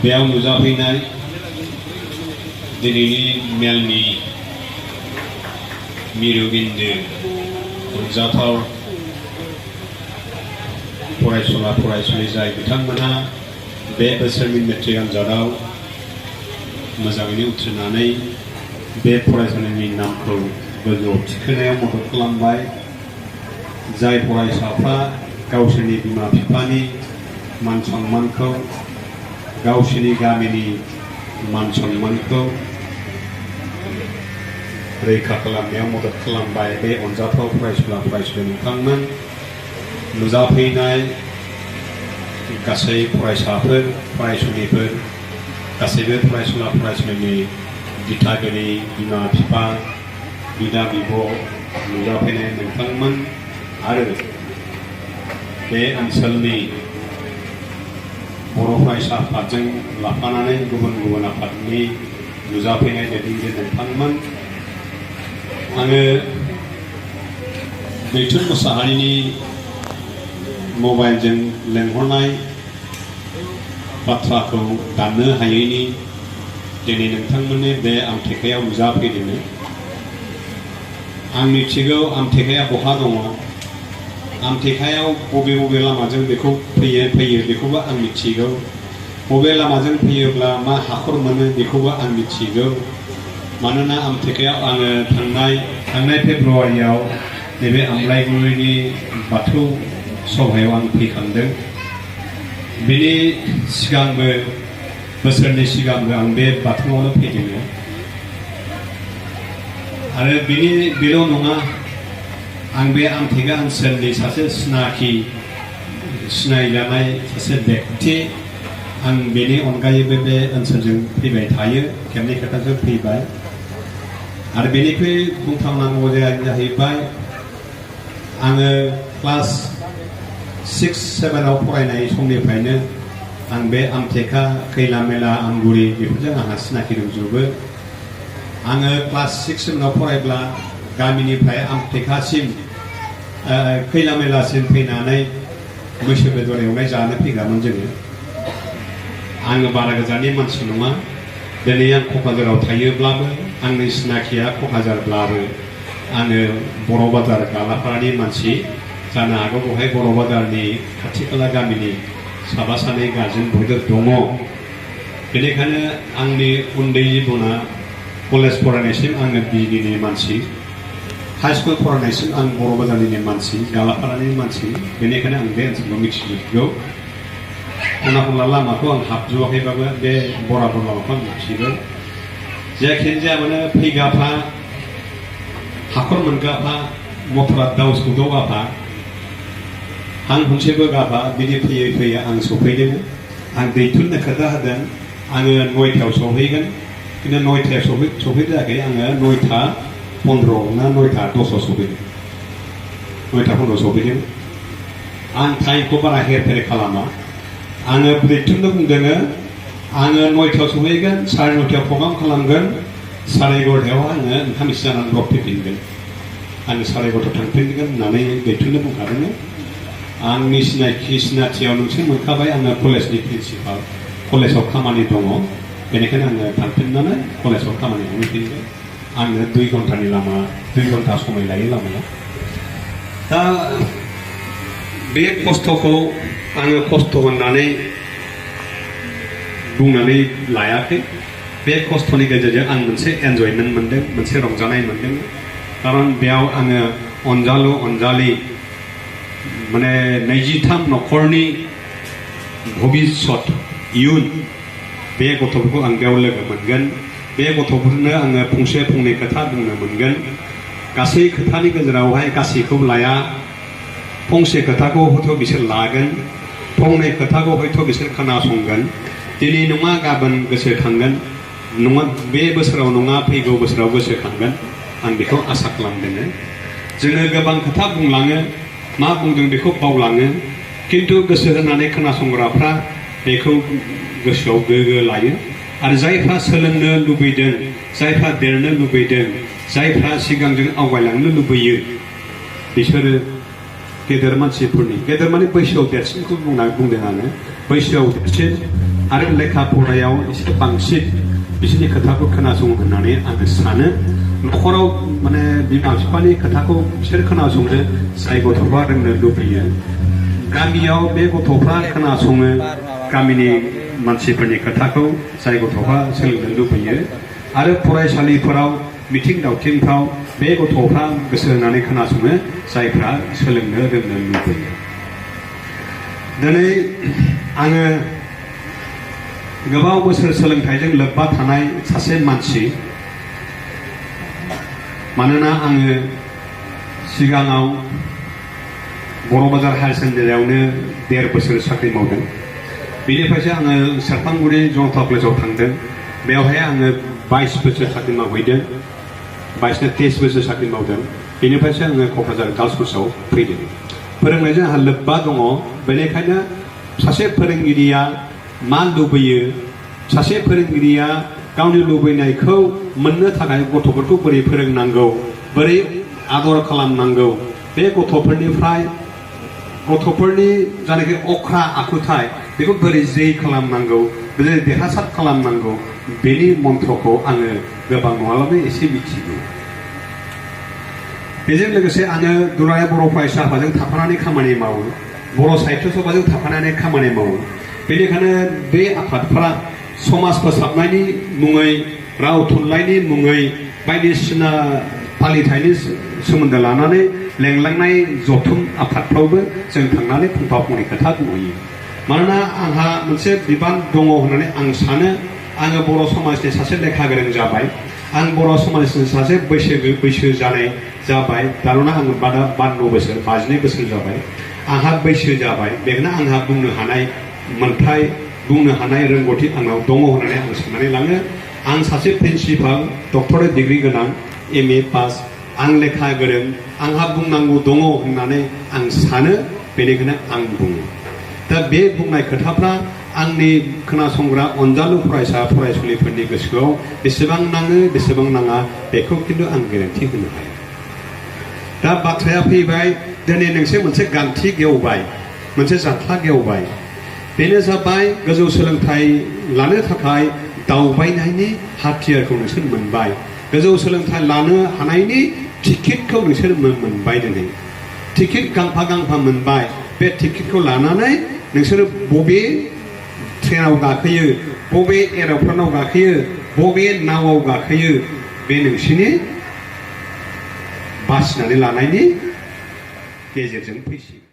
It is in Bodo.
बेयाव नुजाफैनाय दिनैनि मेलनि मिरु बिन्दो रंजाथाव फरायसुला फरायसुलि जाय बिथांमोनहा बे बोसोरनि मेट्रिक आनजादाव मोजाङैनो उथ्रिनानै बे फरायसालिनि नामखौ गोजौआव थिखोनायाव मदद खालामबाय जाय फरायसाफ्रा गावसोरनि बिमा बिफानि मान सन्मानखौ गावसोरनि गामिनि मान सन्मानखौ रैखा खालामनायाव मदद खालामबाय बे अनजाथाव फरायसुला फरायसुलि नोंथांमोन नुजाफैनाय गासै फरायसाफोर फरायसुलिफोर गासैबो फरायसुला फरायसुलिनि दिथागिरि बिमा बिफा बिदा बिब' नुजाफैनाय नोंथांमोन आरो बे ओनसोलनि बर' फरायसा आफादजों लाफानानै गुबुन गुबुन आफादनि नुजाफैनाय दैदेनगिरि नोंथांमोन आङो दैथुन मोसाहारिनि मबाइलजों लेंहरनाय बाथ्राखौ दाननो हायैनि दिनै नोंथांमोननि बे आमटेकायाव नुजाफैदों आं मिथिगौ आमटेकाया बहा दङ आमटेकायाव बबे बबे लामाजों बेखौ फैयो बेखौबो आं मिथिगौ बबे लामाजों फैयोब्ला मा हाखर मोनो बेखौबो आं मिथिगौ मानोना आमटेकायाव आङो थांनाय फेब्रुवारियाव नैबे आमलायगुरिनि बाथौ सभायाव आं फैखांदों बेनि सिगांबो बोसोरनि सिगांबो आं बे बाथौआवनो फैदों आरो बेल' नङा आं बे आमटेका ओनसोलनि सासे सिनायजानाय सासे व्यक्ति आं बेनि अनगायैबो बे ओनसोलजों फैबाय थायो खेबनै खेबथामसो फैबाय आरो बेनिफ्राय बुंथावनांगौ जाहैबाय आङो क्लास 6-7 फरायनाय समनिफ्रायनो आं बे आमटेका खैला मेला आमगुरि बेफोरजों आंहा सिनाखि दंजोबो आङो क्लास 6-7 फरायब्ला गामिनिफ्राय आमटेकासिम खैला मेलासिम फैनानै मैसो बेदर एवनाय जानो फैग्रामोन जोङो आङो बारा गोजाननि मानसि नङा दिनै आं क'क्राझाराव थायोब्लाबो आंनि सिनाखिया क'क्राझारब्लाबो आङो बर' बाजार गालापारानि मानसि जानो हागौ बेवहाय बर' बाजारनि खाथि खाला गामिनि साबा सानै गार्जेन बयबो दङ बेनिखायनो आंनि उन्दै जिबना कलेज फरायनायसिम आङो बिजिनि मानसि हाई स्कुल फरायनायसिम आं बर' बाजारनि मानसि गालापारानि मानसि बेनिखायनो आं बे ओनसोलखौ मिथिजोबगौ खना खनला लामाखौ आं हाबजोबाखैबाबो बे बराबर लामाखौ आं मिथिगौ जायखिजाया माने फैगाफा हाखर मोनगाफा मथरा दाउ सौदावगाफा आं खनसेबो गाफा बिदि फैयै फैयै आं सफैदों आं दैथुननो खोथा होदों आङो 9थायाव सहैगोन किन्तु 9थायाव सफैद्रायाखै आङो 9:15 ना 9:10 सफैदों 9:15 सफैदों आं टाइमखौ बारा हेरफेर खालामा आङो दैथुननो बुंदों आङो 9थायाव सहैगोन 9:30 प्रग्राम खालामगोन 11:30 आङो ओंखाम इसे जानानै द्रप फैफिनगोन आङो 11:30 थांफिनगोन होननानै दैथुननो बुंखादों आंनि सिनायथियाव नोंसोर मोनखाबाय आङो कलेजनि प्रिन्सिपाल कलेजाव खामानि दङ बेनिखायनो आङो थांफिननानै कलेजाव खामानि मावफिनगोन आंनो 2 घन्टानि लामा 2 घन्टा समय लायो लामाया दा बे खस्थ'खौ आङो खस्थ' होननानै बुंनानै लायाखै बे खस्थ'नि गेजेरजों आं मोनसे एन्जयमेन्ट मोनदों मोनसे रंजानाय मोनदों खारन बेयाव आङो अनजालि माने 23 न'खरनि भबिष्यत इयुन बे गथ'फोरखौ आं बेयाव लोगो मोनगोन बे गथ'फोरनो आङो फंसे फंनै खोथा बुंनो मोनगोन गासै खोथानि गेजेरावहाय गासैखौ लाया फंसे खोथाखौ हयथ' बिसोर लागोन फंनै खोथाखौ हयथ' बिसोर खोनासंगोन दिनै नङा गाबोन गोसोखांगोन नङा बे बोसोराव नङा फैगौ बोसोराव गोसोखांगोन आं बेखौ आसा खालामदों जोङो गोबां खोथा बुंलाङो मा बुंदों बेखौ बावलाङो किन्तु गोसो होनानै खोनासंग्राफ्रा बेखौ गोसोआव गोग्गो लायो आरो जायफ्रा सोलोंनो लुबैदों जायफ्रा देरनो लुबैदों जायफ्रा सिगांजों आवगायलांनो लुबैयो बिसोरो गेदेर मानसिफोरनि गेदेर माने बैसोआव देरसिनखौ बुंदों आङो बैसोआव देरसिन आरो लेखा फरायाव एसे बांसिन बिसोरनि खोथाखौ खोनासङो होननानै आङो सानो न'खराव माने बिमा बिफानि खोथाखौ बिसोर खोनासङो जाय गथ'फ्रा रोंनो लुबैयो गामियाव बे गथ'फ्रा खोनासङो गामिनि मानसिफोरनि खोथाखौ जाय गथ'फ्रा सोलोंनो लुबैयो आरो फरायसालिफोराव मिथिं दावथिंफ्राव बे गथ'फ्रा गोसो होनानै खोनासङो जायफ्रा सोलोंनो रोंनो लुबैयो दिनै आङो गोबाव बोसोर सोलोंथाइजों लोब्बा थानाय सासे मानसि मानोना आङो सिगाङाव बर' बाजार हायार सेकेन्डारियावनो 1.5 बोसोर साख्रि मावदों बेनिफ्रायसो आङो सेरफांगुरि जनता कलेजाव थांदों बेवहाय आङो 22 बोसोर साख्रि मावहैदों 22 बोसोर साख्रि मावदों बेनिफ्रायसो आङो क'क्राझार गार्लस स्कुलाव फैदों फोरोंनायजों आंहा लोब्बा दङ बेनिखायनो सासे फोरोंगिरिया मा लुबैयो सासे फोरोंगिरिया गावनि लुबैनायखौ मोननो थाखाय गथ'फोरखौ बोरै फोरोंनांगौ बोरै आदर खालामनांगौ बे गथ'फोरनिफ्राय गथ'फोरनि जानाखि अख्रा आखुथाय बेखौ बोरै जै खालामनांगौ बोरै देरहासार खालामनांगौ बेनि मन्त्रखौ आङो गोबां नङाब्लाबो एसे मिथिगौ बेजों लोगोसे आङो दुलाराय बर' फरायसा आफादजों थाफानानै खामानि मावो बर' साहित्य सभाजों थाफानानै खामानि मावो बेनिखायनो बे आफादफोरा समाज फोसाबनायनि मुङै राव थुनलाइनि मुङै बायदिसिना फालिथायनि सोमोन्दो लानानै लेंलांनाय जथुम आफादफ्रावबो जों थांनानै फंफा फंनै खोथा बुंहैयो मानोना आंहा मोनसे बिबान दङ होननानै आं सानो आङो बर' समाजनि सासे लेखा गोरों जाबाय आं बर' समाजनि सासे बैसो जानाय जाबाय दानोना आङो 52 बोसोर 52 बोसोर जाबाय आंहा बैसो जाबाय बेखायनो आंहा बुंनो हानाय मोन्थाय बुंनो हानाय रोंगौथि आंनाव दङ होननानै आं साननानै लाङो आं सासे प्रिन्सिपाल डक्टरेट डिग्री गोनां MA पास आं लेखा गोरों आंहा बुंनांगौ दङ होननानै आं सानो बेनिखायनो आं बुङो दा बे बुंनाय खोथाफ्रा आंनि खोनासंग्रा अनजालु फरायसा फरायसुलिफोरनि गोसोआव बेसेबां नाङो बेसेबां नाङा बेखौ खिन्थु आं गेरेन्टि होनो हाया दा बाथ्राया फैबाय दिनै नोंसोर मोनसे गान्थि गेवबाय मोनसे जांख्ला गेवबाय बेनो जाबाय गोजौ सोलोंथाइ लानो थाखाय दावबायनायनि हाथियारखौ नोंसोर मोनबाय गोजौ सोलोंथाइ लानो हानायनि टिकेटखौ नोंसोर मोनबाय दिनै टिकेट गांफा मोनबाय बे टिकेटखौ लानानै नोंसोर बबे ट्रेनाव गाखोयो बबे एर'प्लेनाव गाखोयो बबे नावआव गाखोयो बे नोंसोरनि बासिनानै लानायनि गेजेरजों फैसिगोन